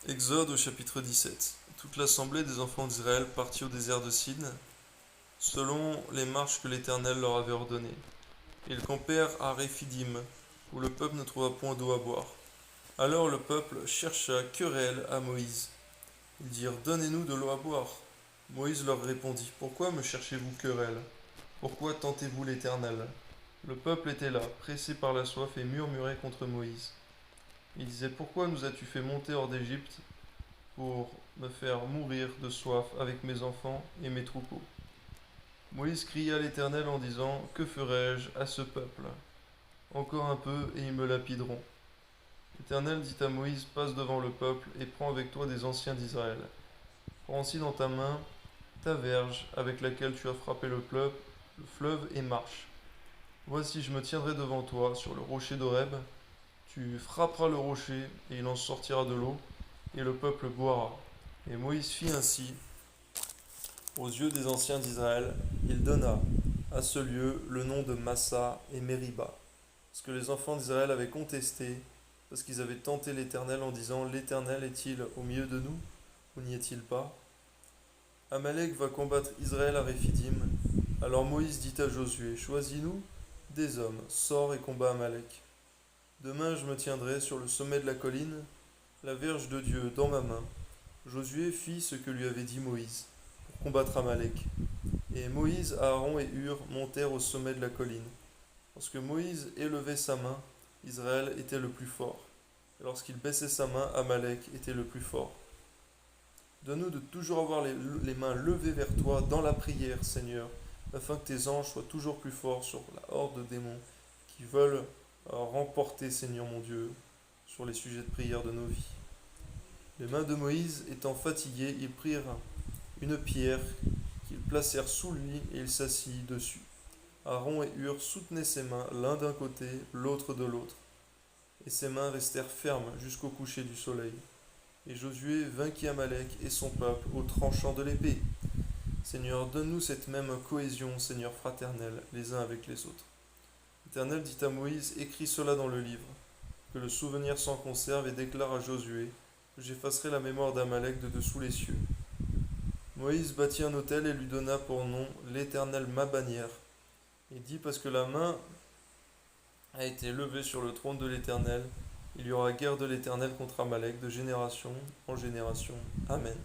Exode au chapitre 17. Toute l'assemblée des enfants d'Israël partit au désert de Sin, selon les marches que l'Éternel leur avait ordonnées. Ils campèrent à Réphidim, où le peuple ne trouva point d'eau à boire. Alors le peuple chercha querelle à Moïse. Ils dirent: Donnez-nous de l'eau à boire. Moïse leur répondit: Pourquoi me cherchez-vous querelle? Pourquoi tentez-vous l'Éternel? Le peuple était là, pressé par la soif, et murmurait contre Moïse. Il disait: Pourquoi nous as-tu fait monter hors d'Égypte pour me faire mourir de soif avec mes enfants et mes troupeaux? Moïse cria à l'Éternel en disant: Que ferai-je à ce peuple? Encore un peu et ils me lapideront. L'Éternel dit à Moïse: Passe devant le peuple et prends avec toi des anciens d'Israël. Prends aussi dans ta main ta verge avec laquelle tu as frappé le fleuve et marche. Voici, je me tiendrai devant toi sur le rocher d'Horeb. Tu frapperas le rocher et il en sortira de l'eau, et le peuple boira. Et Moïse fit ainsi aux yeux des anciens d'Israël. Il donna à ce lieu le nom de Massa et Mériba, parce que les enfants d'Israël avaient contesté, parce qu'ils avaient tenté l'Éternel en disant: L'Éternel est-il au milieu de nous, ou n'y est-il pas? Amalek va combattre Israël à Réphidim. Alors Moïse dit à Josué: Choisis-nous des hommes, sors et combat Amalek. Demain je me tiendrai sur le sommet de la colline, la verge de Dieu dans ma main. Josué fit ce que lui avait dit Moïse, pour combattre Amalek. Et Moïse, Aaron et Hur montèrent au sommet de la colline. Lorsque Moïse élevait sa main, Israël était le plus fort. Et lorsqu'il baissait sa main, Amalek était le plus fort. Donne-nous de toujours avoir les mains levées vers toi dans la prière, Seigneur, afin que tes anges soient toujours plus forts sur la horde de démons qui veulent remporter, Seigneur mon Dieu, sur les sujets de prière de nos vies. Les mains de Moïse étant fatiguées, ils prirent une pierre qu'ils placèrent sous lui et il s'assit dessus. Aaron et Hur soutenaient ses mains l'un d'un côté, l'autre de l'autre, et ses mains restèrent fermes jusqu'au coucher du soleil. Et Josué vainquit Amalek et son peuple au tranchant de l'épée. Seigneur, donne-nous cette même cohésion, Seigneur fraternel, les uns avec les autres. L'Éternel dit à Moïse: Écris cela dans le livre, que le souvenir s'en conserve, et déclare à Josué que j'effacerai la mémoire d'Amalek de dessous les cieux. Moïse bâtit un autel et lui donna pour nom l'Éternel ma bannière, et dit: Parce que la main a été levée sur le trône de l'Éternel, il y aura guerre de l'Éternel contre Amalek de génération en génération. Amen.